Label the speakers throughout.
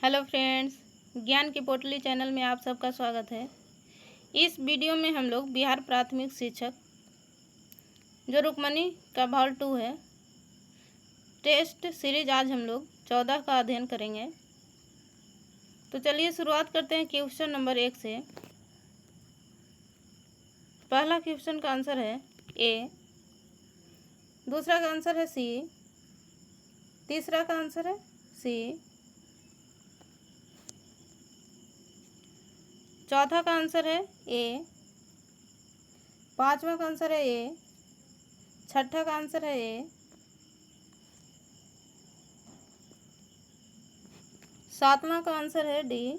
Speaker 1: Hello friends, ज्ञान की पोटली चैनल में आप सबका स्वागत है। इस वीडियो में हम लोग बिहार प्राथमिक शिक्षक जो रुक्मणी का भाग 2 है, टेस्ट सीरीज आज हम लोग 14 का अध्ययन करेंगे। तो चलिए शुरुआत करते हैं क्वेश्चन नंबर 1 से। पहला क्वेश्चन का आंसर है ए, दूसरा का आंसर है सी, तीसरा का आंसर है सी, चौथा का आंसर है ए, पांचवा का आंसर है ए, छठा का आंसर है ए, सातवां का आंसर है डी,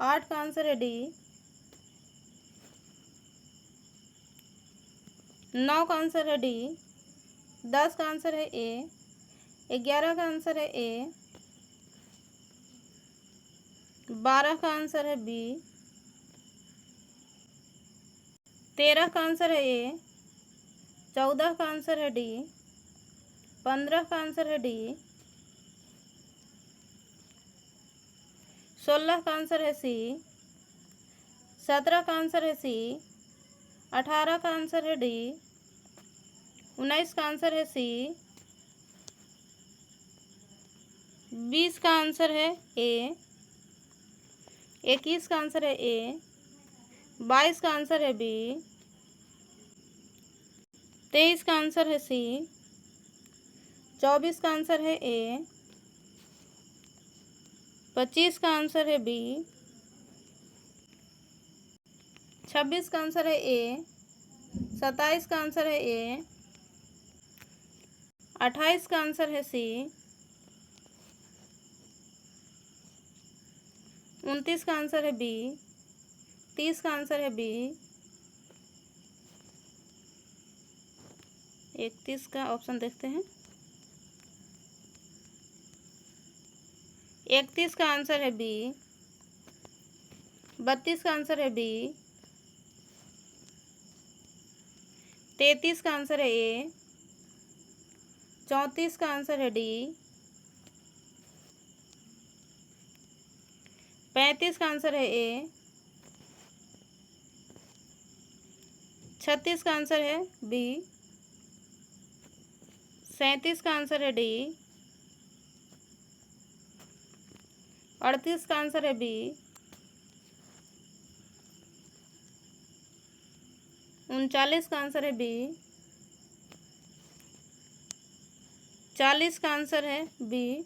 Speaker 1: आठ का आंसर है डी, 9 का आंसर है डी, 10 का आंसर है ए, 11 का आंसर है ए, 12 का आंसर है बी, 13 का आंसर है ए, 14 का आंसर है डी, 15 का आंसर है डी, 16 का आंसर है सी, 17 का आंसर है सी, 18 का आंसर है डी, 19 का आंसर है सी, 20 का आंसर है ए, 21 का आंसर है ए, 22 का आंसर है बी, 23 का आंसर है सी, 24 का आंसर है ए, 25 का आंसर है बी, 26 का आंसर है ए, 27 का आंसर है ए, 28 का आंसर है सी, 29 का आंसर है बी, 30 का आंसर है बी, 31 का ऑप्शन देखते हैं। 31 का आंसर है बी, 32 का आंसर है बी, 33 का आंसर है ए, 34 का आंसर है डी, 35 का आंसर है ए, 36 का आंसर है बी, 37 का आंसर है डी, 38 का आंसर है बी, 39 का आंसर है बी, 40 का आंसर है बी।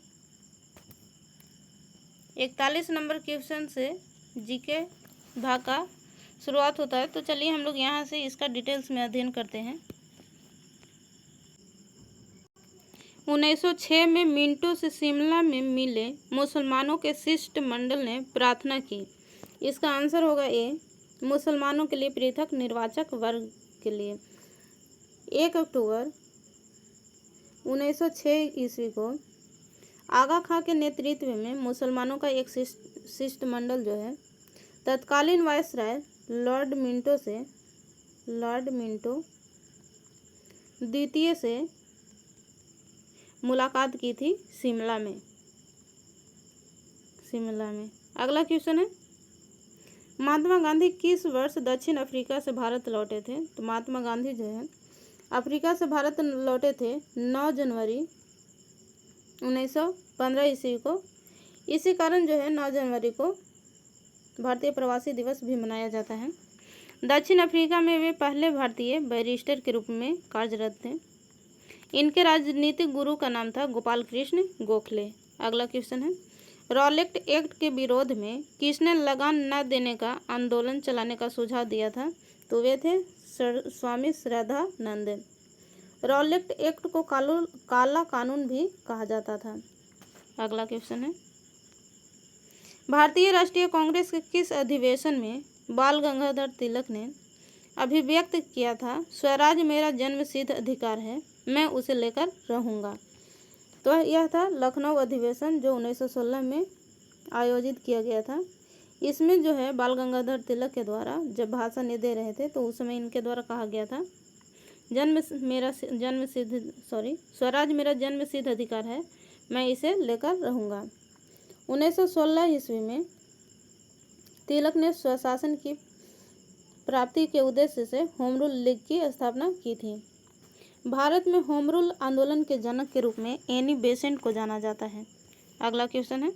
Speaker 1: 41 नंबर क्वेश्चन से जीके भाग का शुरुआत होता है। तो चलिए हम लोग यहाँ से इसका डिटेल्स में अध्ययन करते हैं। 1906 में मिंटो से शिमला में मिले मुसलमानों के शिष्टमंडल ने प्रार्थना की। इसका आंसर होगा ए, मुसलमानों के लिए पृथक निर्वाचक वर्ग के लिए। 1 अक्टूबर 1906 ईस्वी को आगा खां के नेतृत्व में मुसलमानों का एक शिष्टमंडल जो है तत्कालीन वायसराय लॉर्ड मिंटो द्वितीय से मुलाकात की थी शिमला में। अगला क्वेश्चन है, महात्मा गांधी किस वर्ष दक्षिण अफ्रीका से भारत लौटे थे? तो महात्मा गांधी जो है अफ्रीका से भारत लौटे थे 9 जनवरी 1915 ईस्वी को। इसी कारण जो है 9 जनवरी को भारतीय प्रवासी दिवस भी मनाया जाता है। दक्षिण अफ्रीका में वे पहले भारतीय बैरिस्टर के रूप में कार्यरत थे। इनके राजनीतिक गुरु का नाम था गोपाल कृष्ण गोखले। अगला क्वेश्चन है, रॉलेट एक्ट के विरोध में किसने लगान न देने का आंदोलन चलाने का सुझाव दिया था? तो वे थे स्वामी श्रद्धानंद। रॉलेट एक्ट को काला कानून भी कहा जाता था। अगला क्वेश्चन है, भारतीय राष्ट्रीय कांग्रेस के किस अधिवेशन में बाल गंगाधर तिलक ने अभिव्यक्त किया था, स्वराज मेरा जन्मसिद्ध अधिकार है, मैं उसे लेकर रहूँगा? तो यह था लखनऊ अधिवेशन जो 1916 में आयोजित किया गया था। इसमें जो है बाल गंगाधर तिलक के द्वारा जब भाषण दे रहे थे तो उस समय इनके द्वारा कहा गया था स्वराज मेरा जन्मसिद्ध अधिकार है, मैं इसे लेकर रहूँगा। 1916 ईस्वी में तिलक ने स्वशासन की प्राप्ति के उद्देश्य से होम रूल लीग की स्थापना की थी। भारत में होम रूल आंदोलन के जनक के रूप में एनी बेसेंट को जाना जाता है। अगला क्वेश्चन है,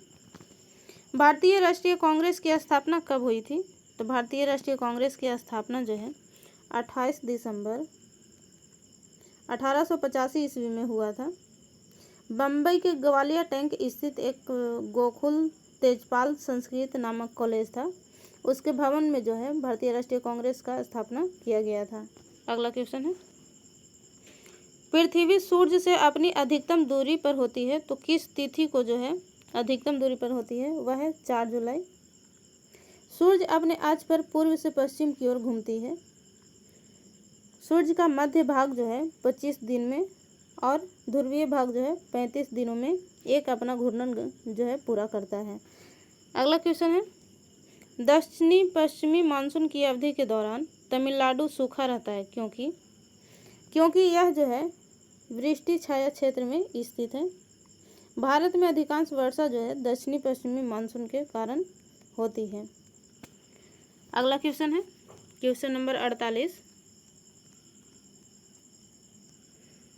Speaker 1: भारतीय राष्ट्रीय कांग्रेस की स्थापना कब हुई थी? तो भारतीय राष्ट्रीय कांग्रेस की स्थापना जो है 28 दिसंबर 1885 ईस्वी में हुआ था। बम्बई के ग्वालियर टैंक स्थित एक गोकुल तेजपाल संस्कृत नामक कॉलेज था, उसके भवन में जो है भारतीय राष्ट्रीय कांग्रेस का स्थापना किया गया था। अगला क्वेश्चन है, पृथ्वी सूर्य से अपनी अधिकतम दूरी पर होती है तो किस तिथि को जो है अधिकतम दूरी पर होती है? वह है 4 जुलाई। सूर्य अपने अक्ष पर पूर्व से पश्चिम की ओर घूमती है। सूर्य का मध्य भाग जो है 25 दिन में और ध्रुवीय भाग जो है 35 दिनों में एक अपना घूर्णन जो है पूरा करता है। अगला क्वेश्चन है, दक्षिणी पश्चिमी मानसून की अवधि के दौरान तमिलनाडु सूखा रहता है क्योंकि यह जो है वृष्टि छाया क्षेत्र में स्थित है। भारत में अधिकांश वर्षा जो है दक्षिणी पश्चिमी मानसून के कारण होती है। अगला क्वेश्चन है क्वेश्चन नंबर 48,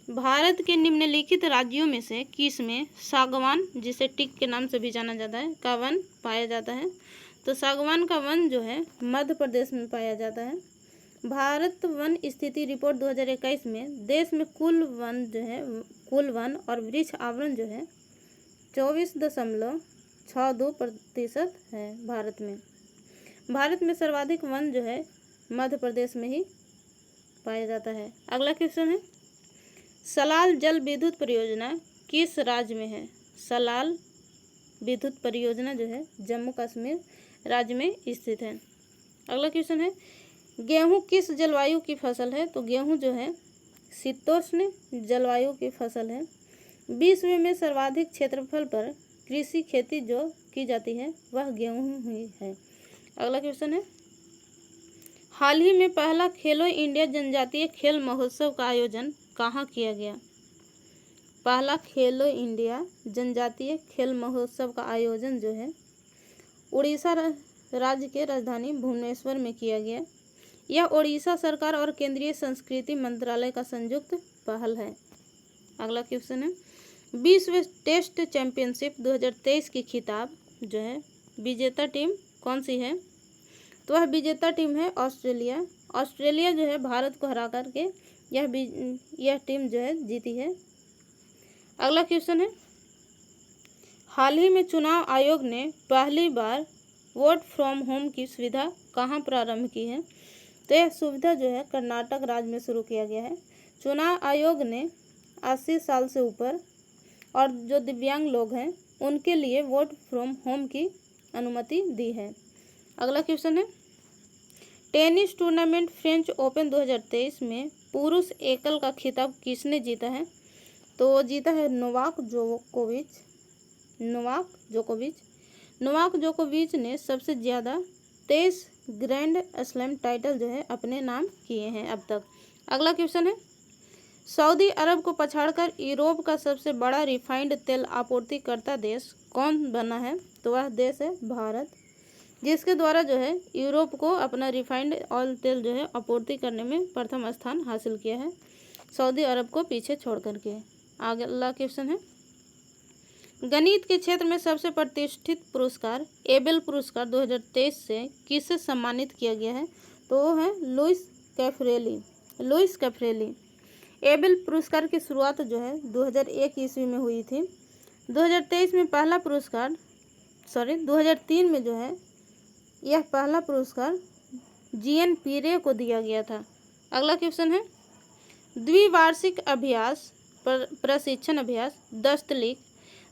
Speaker 1: भारत के निम्नलिखित राज्यों में से किस में सागवान, जिसे टीक के नाम से भी जाना जाता है, का वन पाया जाता है? तो सागवान का वन जो है मध्य प्रदेश में पाया जाता है। भारत वन स्थिति रिपोर्ट 2021 में देश में कुल वन और वृक्ष आवरण जो है 24.62% है। भारत में सर्वाधिक वन जो है मध्य प्रदेश में ही पाया जाता है। अगला क्वेश्चन है, सलाल जल विद्युत परियोजना किस राज्य में है? सलाल विद्युत परियोजना जो है जम्मू कश्मीर राज्य में स्थित है। अगला क्वेश्चन है, गेहूं किस जलवायु की फसल है? तो गेहूं जो है शीतोष्ण जलवायु की फसल है। विश्व में सर्वाधिक क्षेत्रफल पर कृषि खेती जो की जाती है वह गेहूं हुई है। अगला क्वेश्चन है, हाल ही में पहला खेलो इंडिया जनजातीय खेल महोत्सव का आयोजन कहाँ किया गया? पहला खेलो इंडिया जनजातीय खेल महोत्सव का आयोजन जो है उड़ीसा राज्य के राजधानी भुवनेश्वर में किया गया। यह उड़ीसा सरकार और केंद्रीय संस्कृति मंत्रालय का संयुक्त पहल है। अगला क्वेश्चन है, विश्व टेस्ट चैंपियनशिप 2023 की खिताब जो है विजेता टीम कौन सी है? तो वह विजेता टीम है ऑस्ट्रेलिया। ऑस्ट्रेलिया जो है भारत को हरा करके यह टीम जो है जीती है। अगला क्वेश्चन है, हाल ही में चुनाव आयोग ने पहली बार वोट फ्रॉम होम की सुविधा कहाँ प्रारंभ की है? तो यह सुविधा जो है कर्नाटक राज्य में शुरू किया गया है। चुनाव आयोग ने 80 साल से ऊपर और जो दिव्यांग लोग हैं उनके लिए वोट फ्रॉम होम की अनुमति दी है। अगला क्वेश्चन है, टेनिस टूर्नामेंट फ्रेंच ओपन 2023 में पुरुष एकल का खिताब किसने जीता है? तो वो जीता है नोवाक जोकोविच ने सबसे ज़्यादा 23 ग्रैंड स्लैम टाइटल जो है अपने नाम किए हैं अब तक। अगला क्वेश्चन है, सऊदी अरब को पछाड़कर यूरोप का सबसे बड़ा रिफाइंड तेल आपूर्तिकर्ता देश कौन बना है? तो वह देश है भारत, जिसके द्वारा जो है यूरोप को अपना रिफाइंड ऑयल तेल जो है आपूर्ति करने में प्रथम स्थान हासिल किया है, सऊदी अरब को पीछे छोड़ करके। अगला क्वेश्चन है, गणित के क्षेत्र में सबसे प्रतिष्ठित पुरस्कार एबेल पुरस्कार 2023 से किससे सम्मानित किया गया है? तो वो है लुइस कैफ्रेली। एबेल पुरस्कार की शुरुआत जो है 2001 ईस्वी में हुई थी। 2023 में 2003 में जो है यह पहला पुरस्कार जीएन पीरे को दिया गया था। अगला क्वेश्चन है, द्विवार्षिक अभ्यास प्रशिक्षण अभ्यास दस्तलीक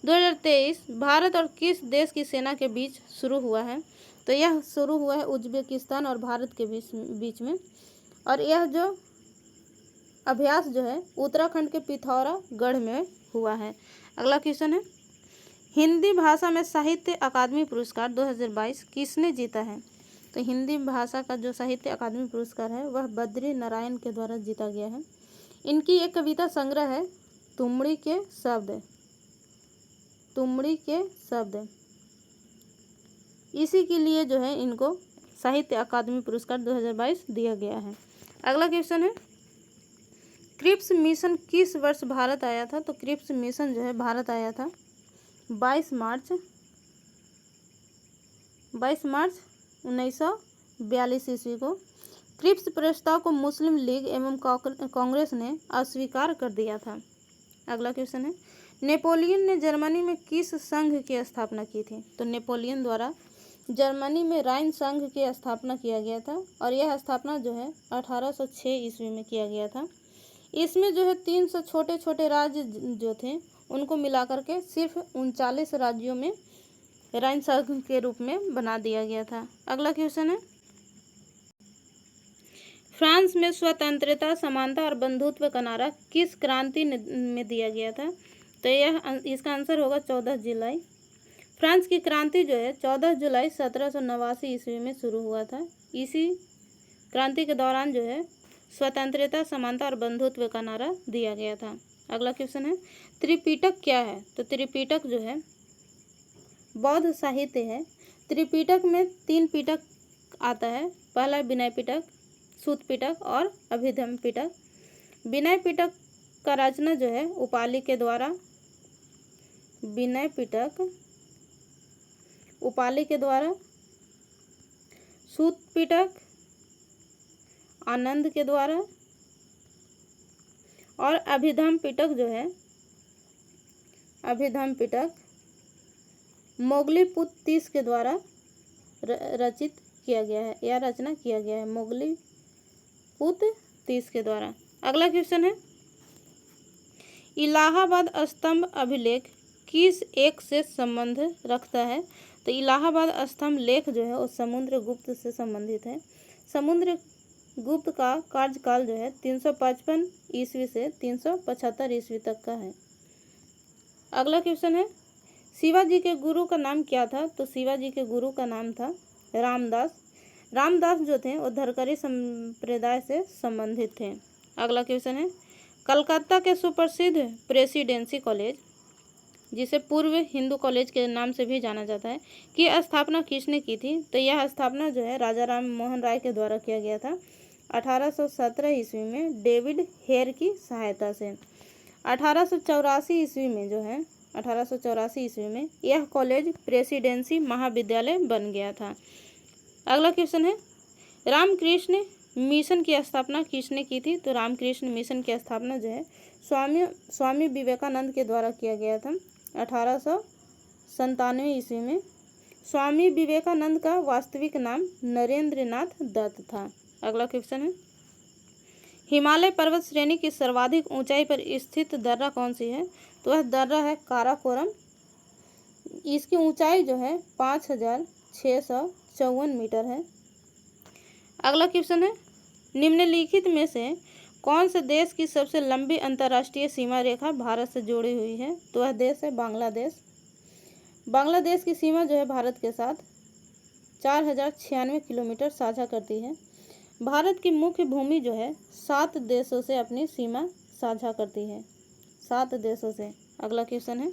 Speaker 1: 2023 भारत और किस देश की सेना के बीच शुरू हुआ है? तो यह शुरू हुआ है उज्बेकिस्तान और भारत के बीच में, और यह जो अभ्यास जो है उत्तराखंड के पिथौरागढ़ में हुआ है। अगला क्वेश्चन है, हिंदी भाषा में साहित्य अकादमी पुरस्कार 2022 किसने जीता है? तो हिंदी भाषा का जो साहित्य अकादमी पुरस्कार है वह बद्री नारायण के द्वारा जीता गया है। इनकी एक कविता संग्रह है तुमड़ी के शब्द। इसी के लिए जो है इनको साहित्य अकादमी पुरस्कार 2022 दिया गया है। अगला क्वेश्चन है, क्रिप्स मिशन किस वर्ष भारत आया था? तो क्रिप्स मिशन जो है भारत आया था 22 मार्च 1942 ईस्वी को। क्रिप्स प्रस्ताव को मुस्लिम लीग एवं कांग्रेस ने अस्वीकार कर दिया था। अगला क्वेश्चन है, नेपोलियन ने जर्मनी में किस संघ की स्थापना की थी? तो नेपोलियन द्वारा जर्मनी में राइन संघ की स्थापना किया गया था और यह स्थापना जो है 1806 ईस्वी में किया गया था। इसमें जो है 300 छोटे छोटे राज्य जो थे उनको मिलाकर के सिर्फ 39 राज्यों में राइन संघ के रूप में बना दिया गया था। अगला क्वेश्चन है, फ्रांस में स्वतंत्रता, समानता और बंधुत्व का नारा किस क्रांति में दिया गया था? तो यह इसका आंसर होगा 14 जुलाई। फ्रांस की क्रांति जो है 14 जुलाई 1789 ईस्वी में शुरू हुआ था। इसी क्रांति के दौरान जो है स्वतंत्रता, समानता और बंधुत्व का नारा दिया गया था। अगला क्वेश्चन है, त्रिपिटक क्या है? तो त्रिपिटक जो है बौद्ध साहित्य है। त्रिपिटक में 3 पिटक आता है। पहला विनय पिटक, सूत पिटक और अभिधम्म पिटक। विनय पिटक का रचना जो है उपाली के द्वारा, विनय पिटक उपाली के द्वारा, सूत पिटक आनंद के द्वारा और अभिधम्म पिटक जो है, अभिधम्म पिटक मोगलीपुत्र तीस के द्वारा रचित किया गया है या रचना किया गया है, मोगलीपुत्र तीस के द्वारा। अगला क्वेश्चन है, इलाहाबाद स्तंभ अभिलेख किस एक से संबंध रखता है? तो इलाहाबाद स्तंभ लेख जो है वो समुद्रगुप्त से संबंधित है। समुद्रगुप्त का कार्यकाल जो है 355 ईस्वी से 375 ईस्वी तक का है। अगला क्वेश्चन है, शिवाजी के गुरु का नाम क्या था? तो शिवाजी के गुरु का नाम था रामदास। रामदास जो थे वो धरकरी संप्रदाय से संबंधित थे। अगला क्वेश्चन है, कलकत्ता के सुप्रसिद्ध प्रेसिडेंसी कॉलेज, जिसे पूर्व हिंदू कॉलेज के नाम से भी जाना जाता है, की स्थापना किसने की थी? तो यह स्थापना जो है राजा राम मोहन राय के द्वारा किया गया था 1817 ईस्वी में डेविड हेयर की सहायता से। 1884 ईस्वी में यह कॉलेज प्रेसिडेंसी महाविद्यालय बन गया था। अगला क्वेश्चन है, रामकृष्ण मिशन की स्थापना किसने की थी? तो रामकृष्ण मिशन की स्थापना जो है स्वामी विवेकानंद के द्वारा किया गया था 1897 ईस्वी में। स्वामी विवेकानंद का वास्तविक नाम नरेंद्र नाथ दत्त था। अगला क्वेश्चन है, हिमालय पर्वत श्रेणी की सर्वाधिक ऊंचाई पर स्थित दर्रा कौन सी है? तो वह दर्रा है काराकोरम। इसकी ऊंचाई जो है 5654 मीटर है। अगला क्वेश्चन है, निम्नलिखित में से कौन से देश की सबसे लंबी अंतर्राष्ट्रीय सीमा रेखा भारत से जुड़ी हुई है? तो वह देश है बांग्लादेश। बांग्लादेश की सीमा जो है भारत के साथ 4096 किलोमीटर साझा करती है। भारत की मुख्य भूमि जो है 7 देशों से अपनी सीमा साझा करती है, 7 देशों से। अगला क्वेश्चन है,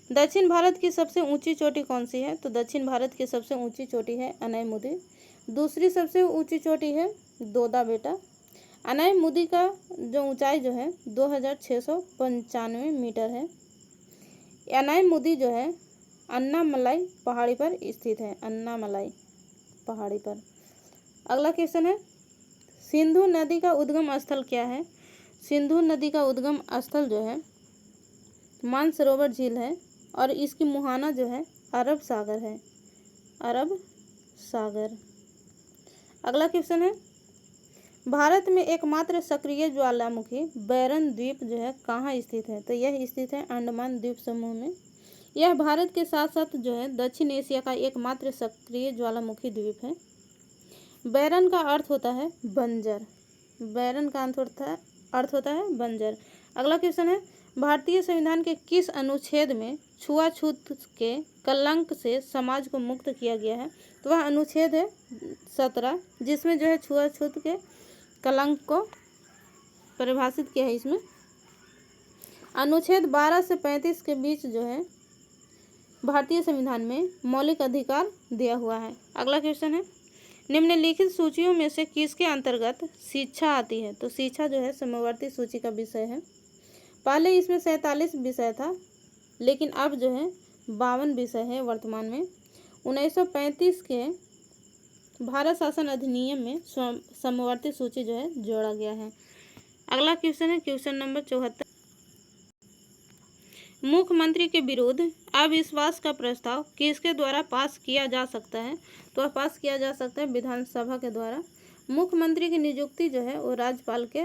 Speaker 1: दक्षिण भारत की सबसे ऊंची चोटी कौन सी है? तो दक्षिण भारत की सबसे ऊंची चोटी है अनैमुदी। दूसरी सबसे ऊंची चोटी है दोदा बेटा। अनैमुदी का जो ऊंचाई जो है 2695 मीटर है। अनैमुदी जो है अन्नामलाई पहाड़ी पर स्थित है, अन्नामलाई पहाड़ी पर। अगला क्वेश्चन है, सिंधु नदी का उद्गम स्थल क्या है? सिंधु नदी का उद्गम स्थल जो है मानसरोवर झील है और इसकी मुहाना जो है अरब सागर है, अरब सागर। अगला क्वेश्चन है, भारत में एकमात्र सक्रिय ज्वालामुखी बैरन द्वीप जो है कहाँ स्थित है? तो यह स्थित है अंडमान द्वीप समूह में। यह भारत के साथ साथ जो है दक्षिण एशिया का एकमात्र सक्रिय ज्वालामुखी द्वीप है। बैरन का अर्थ होता है बंजर, बैरन का अर्थ होता है बंजर। अगला क्वेश्चन है, भारतीय संविधान के किस अनुच्छेद में छुआछूत के कलंक से समाज को मुक्त किया गया है? तो वह अनुच्छेद है 17, जिसमें जो है छुआछूत के कलंक को परिभाषित किया है। इसमें अनुच्छेद 12 से 35 के बीच जो है भारतीय संविधान में मौलिक अधिकार दिया हुआ है। अगला क्वेश्चन है, निम्नलिखित सूचियों में से किसके अंतर्गत शिक्षा आती है? तो शिक्षा जो है समवर्ती सूची का विषय है। पहले इसमें 47 विषय था, लेकिन अब जो है 52 विषय है वर्तमान में। 1935 के भारत शासन अधिनियम में समवर्ती सूची जो है जोड़ा गया है। अगला क्वेश्चन है क्वेश्चन नंबर 74, मुख्यमंत्री के विरुद्ध अविश्वास का प्रस्ताव किसके द्वारा पास किया जा सकता है? तो पास किया जा सकता है विधानसभा के द्वारा। मुख्यमंत्री की नियुक्ति जो है वो राज्यपाल के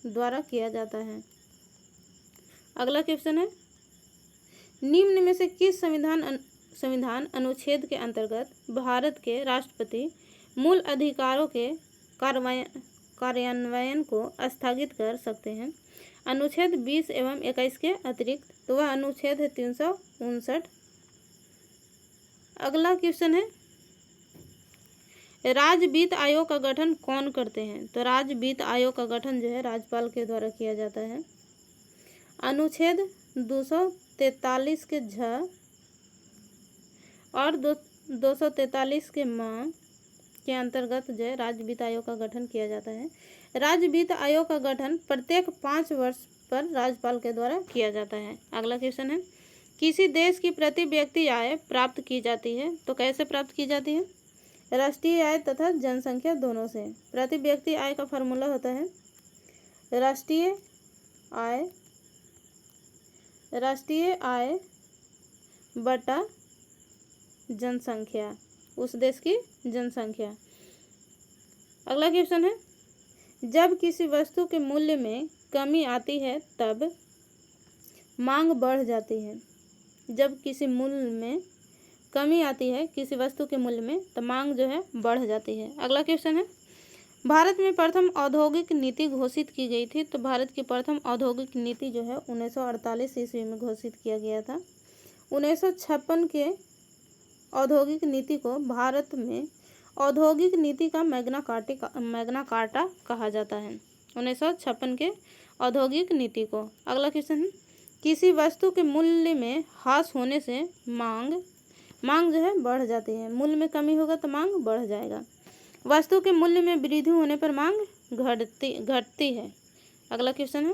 Speaker 1: द्वारा किया जाता है। अगला क्वेश्चन है, निम्न में से किस संविधान अनुच्छेद के अंतर्गत भारत के राष्ट्रपति मूल अधिकारों के कार्यान्वयन को स्थगित कर सकते हैं? अनुच्छेद 20 एवं 21 के अतिरिक्त, तो वह अनुच्छेद है 359। अगला क्वेश्चन है, राज्य वित्त आयोग का गठन कौन करते हैं? तो राज्य वित्त आयोग का गठन जो है राज्यपाल के द्वारा किया जाता है। अनुच्छेद 243 के झ और 243 के म के अंतर्गत जो है राज्य वित्त आयोग का गठन किया जाता है। राज्य वित्त आयोग का गठन प्रत्येक 5 वर्ष पर राज्यपाल के द्वारा किया जाता है। अगला क्वेश्चन है, किसी देश की प्रति व्यक्ति आय प्राप्त की जाती है? तो कैसे प्राप्त की जाती है? राष्ट्रीय आय तथा जनसंख्या दोनों से। प्रति व्यक्ति आय का फॉर्मूला होता है राष्ट्रीय आय बटा जनसंख्या, उस देश की जनसंख्या। अगला क्वेश्चन है, जब किसी वस्तु के मूल्य में कमी आती है तब मांग बढ़ जाती है। जब किसी मूल्य में कमी आती है, किसी वस्तु के मूल्य में, तो मांग जो है बढ़ जाती है। अगला क्वेश्चन है, भारत में प्रथम औद्योगिक नीति घोषित की गई थी। तो भारत की प्रथम औद्योगिक नीति जो है 1948 ईस्वी में घोषित किया गया था। 1956 के औद्योगिक नीति को भारत में औद्योगिक नीति का मैग्ना कार्टा कहा जाता है। 1956 के औद्योगिक नीति को। अगला क्वेश्चन है, किसी वस्तु के मूल्य में ह्रास होने से मांग जो है बढ़ जाती है। मूल्य में कमी होगा तो मांग बढ़ जाएगा। वस्तु के मूल्य में वृद्धि होने पर मांग घटती है। अगला क्वेश्चन है,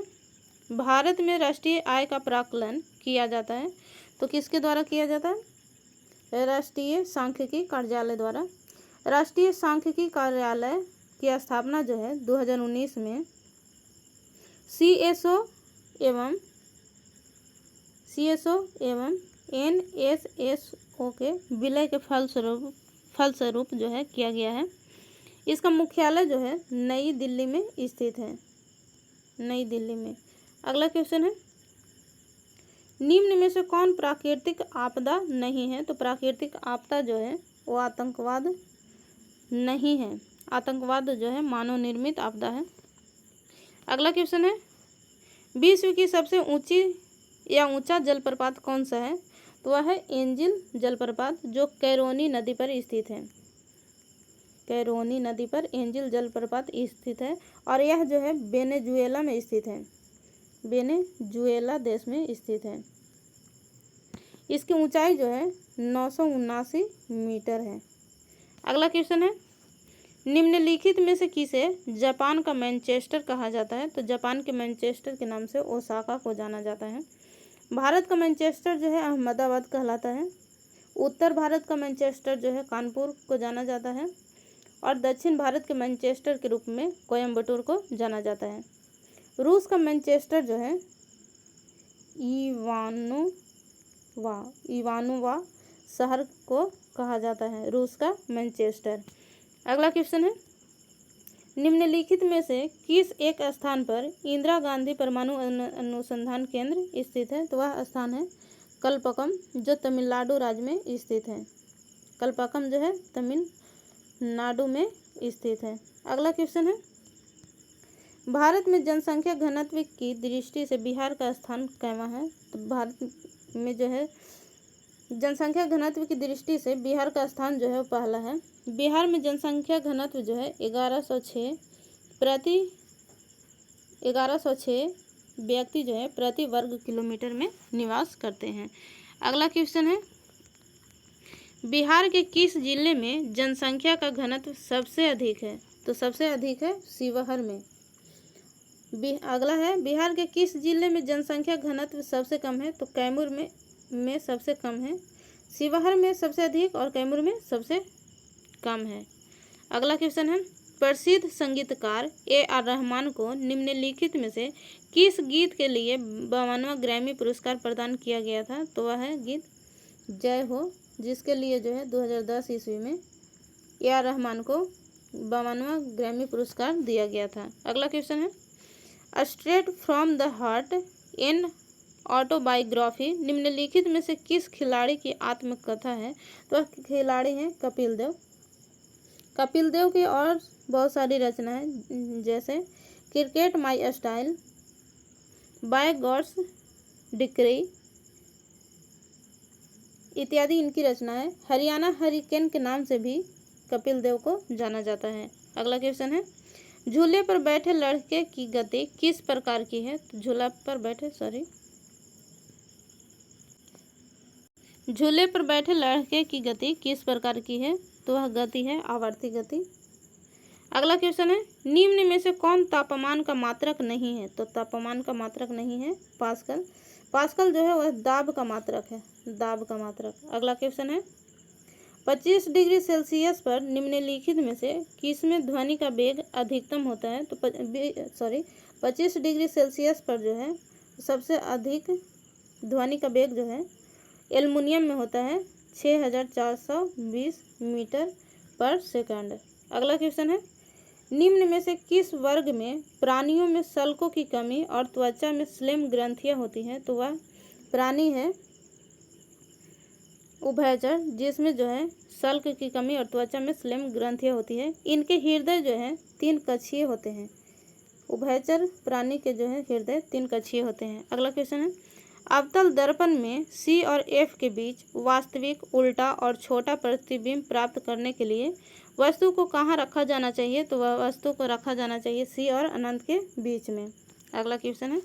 Speaker 1: भारत में राष्ट्रीय आय का प्राकलन किया जाता है। तो किसके द्वारा किया जाता है? राष्ट्रीय सांख्यिकी कार्यालय द्वारा। राष्ट्रीय सांख्यिकी कार्यालय की स्थापना जो है 2019 में सीएसओ एवं एनएसएसओ के विलय के फलस्वरूप जो है किया गया है। इसका मुख्यालय जो है नई दिल्ली में स्थित है, नई दिल्ली में। अगला क्वेश्चन है, निम्न में से कौन प्राकृतिक आपदा नहीं है? तो प्राकृतिक आपदा जो है वो आतंकवाद नहीं है। आतंकवाद जो है मानव निर्मित आपदा है। अगला क्वेश्चन है, विश्व की सबसे ऊंचा जलप्रपात कौन सा है? तो वह है एंजिल जलप्रपात, जो कैरोनी नदी पर स्थित है। कैरोनी नदी पर एंजिल जलप्रपात स्थित है और यह जो है वेनेजुएला में स्थित है। वेनेजुएला देश में स्थित है। इसकी ऊंचाई जो है 979 मीटर है। अगला क्वेश्चन है, निम्नलिखित में से किसे जापान का मैनचेस्टर कहा जाता है? तो जापान के मैनचेस्टर के नाम से ओसाका को जाना जाता है। भारत का मैनचेस्टर जो है अहमदाबाद कहलाता है। उत्तर भारत का मैनचेस्टर जो है कानपुर को जाना जाता है और दक्षिण भारत के मैनचेस्टर के रूप में कोयम्बटूर को जाना जाता है। रूस का मैनचेस्टर जो है इवानोवा शहर को कहा जाता है, रूस का मैनचेस्टर। अगला क्वेश्चन है, निम्नलिखित में से किस एक स्थान पर इंदिरा गांधी परमाणु अनुसंधान केंद्र स्थित है? तो वह स्थान है कलपक्कम, जो तमिलनाडु राज्य में स्थित है। कलपक्कम जो है तमिलनाडु में स्थित है। अगला क्वेश्चन है, भारत में जनसंख्या घनत्व की दृष्टि से बिहार का स्थान कैवां है? तो भारत में जो है जनसंख्या घनत्व की दृष्टि से बिहार का स्थान जो है वो पहला है। बिहार में जनसंख्या घनत्व जो है 1106 व्यक्ति जो है प्रति वर्ग किलोमीटर में निवास करते हैं। अगला क्वेश्चन है, बिहार के किस जिले में जनसंख्या का घनत्व सबसे अधिक है? तो सबसे अधिक है शिवहर में। अगला है, बिहार के किस जिले में जनसंख्या घनत्व सबसे कम है? तो कैमूर में सबसे कम है, शिवहर में सबसे अधिक और कैमूर में सबसे कम है। अगला क्वेश्चन है, प्रसिद्ध संगीतकार AR रहमान को निम्नलिखित में से किस गीत के लिए 52वां ग्रैमी पुरस्कार प्रदान किया गया था? तो वह है गीत जय हो, जिसके लिए जो है 2010 ईस्वी में AR रहमान को 52वां ग्रैमी पुरस्कार दिया गया था। अगला क्वेश्चन है, straight from the heart in autobiography निम्नलिखित में से किस खिलाड़ी की आत्मकथा है? तो खिलाड़ी हैं कपिल देव। कपिल देव की और बहुत सारी रचनाएं जैसे cricket my style, by God's decree इत्यादि इनकी रचना है। हरियाणा हरिकेन के नाम से भी कपिल देव को जाना जाता है। अगला क्वेश्चन है, झूले पर बैठे लड़के की गति किस प्रकार की है? तो झूले पर बैठे लड़के की गति किस प्रकार की है? तो वह गति है आवर्ती गति। अगला क्वेश्चन है, निम्न में से कौन तापमान का मात्रक नहीं है? तो तापमान का मात्रक नहीं है पास्कल। पास्कल जो है वह दाब का मात्रक है, दाब का मात्रक। अगला क्वेश्चन है, 25 डिग्री सेल्सियस पर निम्नलिखित में से किसमें ध्वनि का वेग अधिकतम होता है? तो 25 डिग्री सेल्सियस पर जो है सबसे अधिक ध्वनि का वेग जो है एल्युमिनियम में होता है, 6420 मीटर पर सेकंड। अगला क्वेश्चन है, निम्न में से किस वर्ग में प्राणियों में सल्कों की कमी और त्वचा में स्लेम ग्रंथियां होती हैं? तो वह प्राणी है उभयचर, जिसमें जो है सल्क की कमी और त्वचा में स्लेम ग्रंथियां होती है। इनके हृदय जो है 3 कक्षीय होते हैं। उभयचर प्राणी के जो है हृदय 3 कक्षीय होते हैं। अगला क्वेश्चन है, अवतल दर्पण में C और F के बीच वास्तविक, उल्टा और छोटा प्रतिबिंब प्राप्त करने के लिए वस्तु को कहाँ रखा जाना चाहिए? तो वह वस्तु को रखा जाना चाहिए C और अनंत के बीच में। अगला क्वेश्चन है,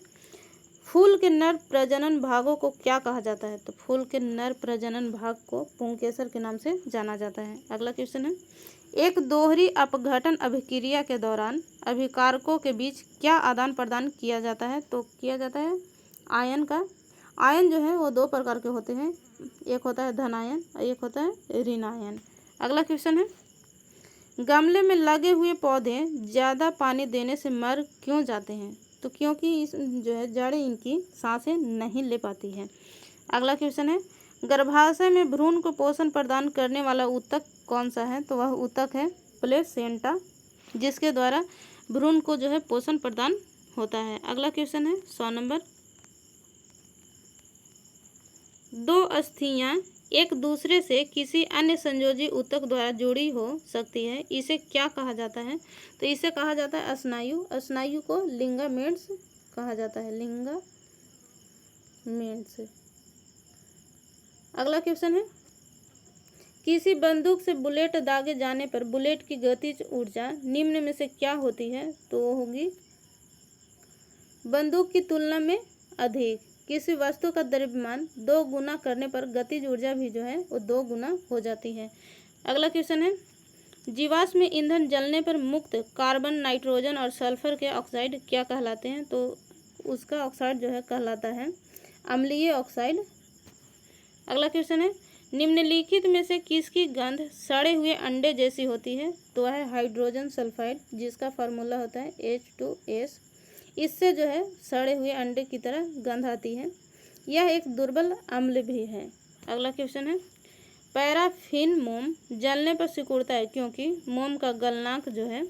Speaker 1: फूल के नर प्रजनन भागों को क्या कहा जाता है? तो फूल के नर प्रजनन भाग को पुंकेसर के नाम से जाना जाता है। अगला क्वेश्चन है, एक दोहरी अपघटन अभिक्रिया के दौरान अभिकारकों के बीच क्या आदान प्रदान किया जाता है? तो किया जाता है आयन का। आयन जो है वो 2 प्रकार के होते हैं, एक होता है धन आयन और एक होता है ऋण आयन। अगला क्वेश्चन है, गमले में लगे हुए पौधे ज़्यादा पानी देने से मर क्यों जाते हैं? तो क्योंकि इस जो है जड़ें इनकी सांसें नहीं ले पाती है। अगला क्वेश्चन है, गर्भाशय में भ्रूण को पोषण प्रदान करने वाला ऊतक कौन सा है? तो वह ऊतक है प्लेसेंटा, जिसके द्वारा भ्रूण को जो है पोषण प्रदान होता है। अगला क्वेश्चन है 100 नंबर, 2 अस्थियां एक दूसरे से किसी अन्य संयोजी ऊतक द्वारा जुड़ी हो सकती है, इसे क्या कहा जाता है? तो इसे कहा जाता है स्नायु। स्नायु को लिगामेंट्स कहा जाता है, लिगामेंट्स। अगला क्वेश्चन है, किसी बंदूक से बुलेट दागे जाने पर बुलेट की गतिज ऊर्जा निम्न में से क्या होती है? तो वो होगी बंदूक की तुलना में अधिक। किसी वस्तु का द्रव्यमान 2 गुना करने पर गतिज ऊर्जा भी जो है वो 2 गुना हो जाती है। अगला क्वेश्चन है, जीवाश्म ईंधन जलने पर मुक्त कार्बन, नाइट्रोजन और सल्फर के ऑक्साइड क्या कहलाते हैं? तो उसका ऑक्साइड जो है कहलाता है अम्लीय ऑक्साइड। अगला क्वेश्चन है, निम्नलिखित में से किसकी गंध सड़े हुए अंडे जैसी होती है? तो वह है हाइड्रोजन सल्फाइड, जिसका फार्मूला होता है H2S। इससे जो है सड़े हुए अंडे की तरह गंध आती है। यह एक दुर्बल अम्ल भी है। अगला क्वेश्चन है, पैराफिन मोम जलने पर सिकुड़ता है क्योंकि मोम का गलनांक जो है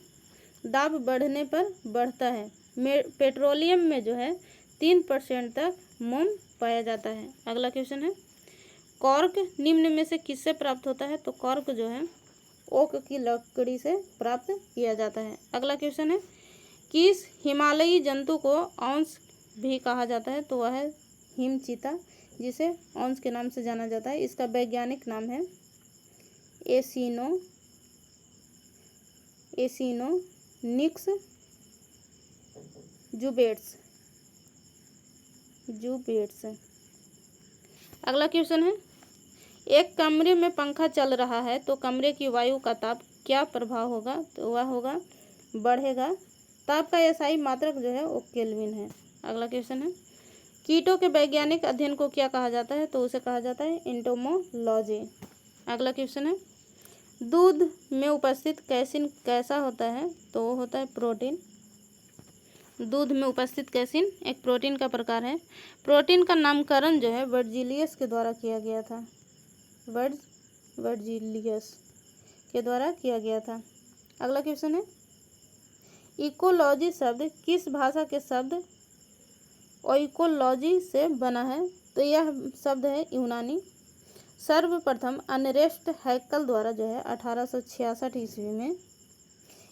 Speaker 1: दाब बढ़ने पर बढ़ता है। पेट्रोलियम में जो है 3% तक मोम पाया जाता है। अगला क्वेश्चन है, कॉर्क निम्न में से किससे प्राप्त होता है? तो कॉर्क जो है ओक की लकड़ी से प्राप्त किया जाता है। अगला क्वेश्चन है, किस हिमालयी जंतु को औंस भी कहा जाता है? तो वह है हिमचीता, जिसे औंस के नाम से जाना जाता है। इसका वैज्ञानिक नाम है एसिनोनिक्स जुबेट्स। अगला क्वेश्चन है, एक कमरे में पंखा चल रहा है तो कमरे की वायु का ताप क्या प्रभाव होगा, तो वह होगा बढ़ेगा। ताप का एसआई मात्रक जो है वो केल्विन है। अगला क्वेश्चन है, कीटों के वैज्ञानिक अध्ययन को क्या कहा जाता है, तो उसे कहा जाता है एंटोमोलॉजी। अगला क्वेश्चन है, दूध में उपस्थित कैसिन कैसा होता है, तो वो होता है प्रोटीन। दूध में उपस्थित कैसिन एक प्रोटीन का प्रकार है। प्रोटीन का नामकरण जो है वर्जिलियस के द्वारा किया गया था। वर्जिलियस के द्वारा किया गया था। अगला क्वेश्चन है, इकोलॉजी शब्द किस भाषा के शब्द ओइकोलॉजी से बना है, तो यह शब्द है यूनानी। सर्वप्रथम अर्नेस्ट हैक्ल द्वारा जो है 1866 ईस्वी में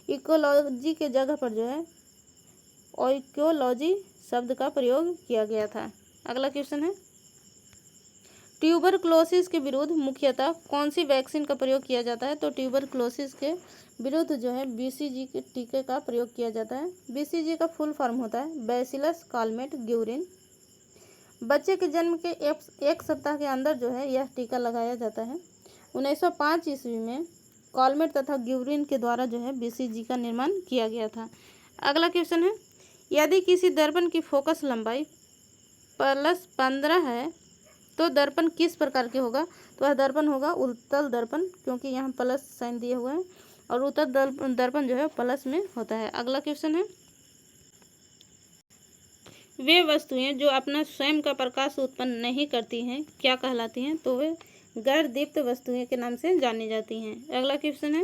Speaker 1: इकोलॉजी के जगह पर जो है ओइकोलॉजी शब्द का प्रयोग किया गया था। अगला क्वेश्चन है, ट्यूबरक्लोसिस के विरुद्ध मुख्यतः कौन सी वैक्सीन का प्रयोग किया जाता है, तो ट्यूबरक्लोसिस के विरुद्ध जो है बीसीजी के टीके का प्रयोग किया जाता है। बीसीजी का फुल फॉर्म होता है बैसिलस कालमेट ग्यूरिन। बच्चे के जन्म के एक सप्ताह के अंदर जो है यह टीका लगाया जाता है। 1905 ईस्वी में कालमेट तथा ग्यूरिन के द्वारा जो है बीसीजी का निर्माण किया गया था। अगला क्वेश्चन है, यदि किसी दर्पण की फोकस लंबाई +15 है तो दर्पण किस प्रकार के होगा, तो वह दर्पण होगा उत्तल दर्पण, क्योंकि यहाँ प्लस साइन दिए हुए हैं और उत्तल दर्पण जो है प्लस में होता है। अगला क्वेश्चन है, वे वस्तुएं जो अपना स्वयं का प्रकाश उत्पन्न नहीं करती हैं क्या कहलाती हैं, तो वे गैर दीप्त वस्तुएं के नाम से जानी जाती हैं। अगला क्वेश्चन है,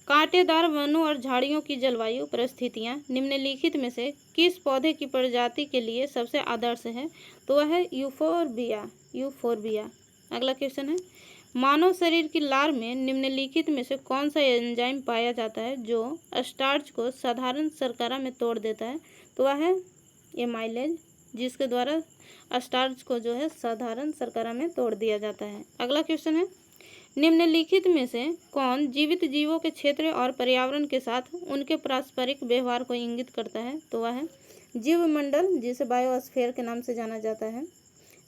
Speaker 1: कांटेदार वनों और झाड़ियों की जलवायु परिस्थितियां निम्नलिखित में से किस पौधे की प्रजाति के लिए सबसे आदर्श है, तो वह है यूफोरबिया। अगला क्वेश्चन है, मानव शरीर की लार में निम्नलिखित में से कौन सा एंजाइम पाया जाता है जो स्टार्च को साधारण शर्करा में तोड़ देता है, तो वह है एमाइलेज, जिसके द्वारा स्टार्च को जो है साधारण शर्करा में तोड़ दिया जाता है। अगला क्वेश्चन है, निम्नलिखित में से कौन जीवित जीवों के क्षेत्र और पर्यावरण के साथ उनके पारस्परिक व्यवहार को इंगित करता है, तो वह है जीवमंडल, जिसे बायोस्फीयर के नाम से जाना जाता है।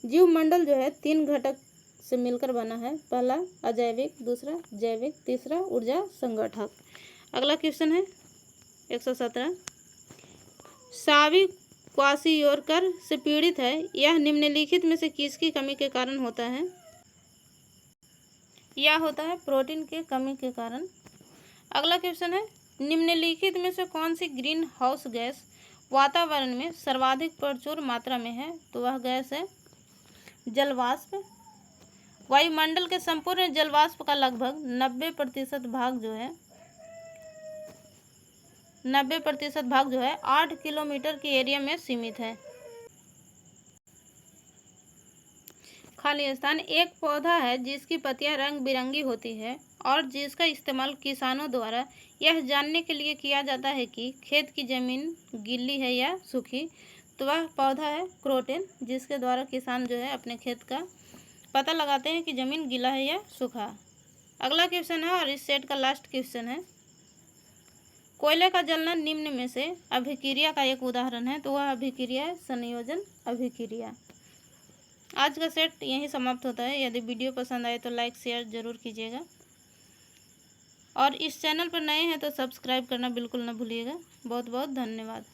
Speaker 1: जीवमंडल जो है 3 घटक से मिलकर बना है, पहला अजैविक, दूसरा जैविक, तीसरा ऊर्जा संगठक। अगला क्वेश्चन है 117, सावी क्वासियोरकर से पीड़ित है, यह निम्नलिखित में से किसकी कमी के कारण होता है, यह होता है प्रोटीन के कमी के कारण। अगला क्वेश्चन है, निम्नलिखित में से कौन सी ग्रीन हाउस गैस वातावरण में सर्वाधिक प्रचुर मात्रा में है, तो वह गैस है जलवाष्प। वायुमंडल के संपूर्ण जलवाष्प का लगभग 90% भाग जो है 8 किलोमीटर के एरिया में सीमित है। खाली स्थान एक पौधा है जिसकी पत्तियां रंग बिरंगी होती है और जिसका इस्तेमाल किसानों द्वारा यह जानने के लिए किया जाता है कि खेत की जमीन गीली है या सूखी, तो वह पौधा है क्रोटन, जिसके द्वारा किसान जो है अपने खेत का पता लगाते हैं कि ज़मीन गीला है या सूखा। अगला क्वेश्चन है और इस सेट का लास्ट क्वेश्चन है, कोयले का जलना निम्न में से अभिक्रिया का एक उदाहरण है, तो वह अभिक्रिया है संयोजन अभिक्रिया। आज का सेट यहीं समाप्त होता है। यदि वीडियो पसंद आए तो लाइक शेयर ज़रूर कीजिएगा और इस चैनल पर नए हैं तो सब्सक्राइब करना बिल्कुल ना भूलिएगा। बहुत बहुत धन्यवाद।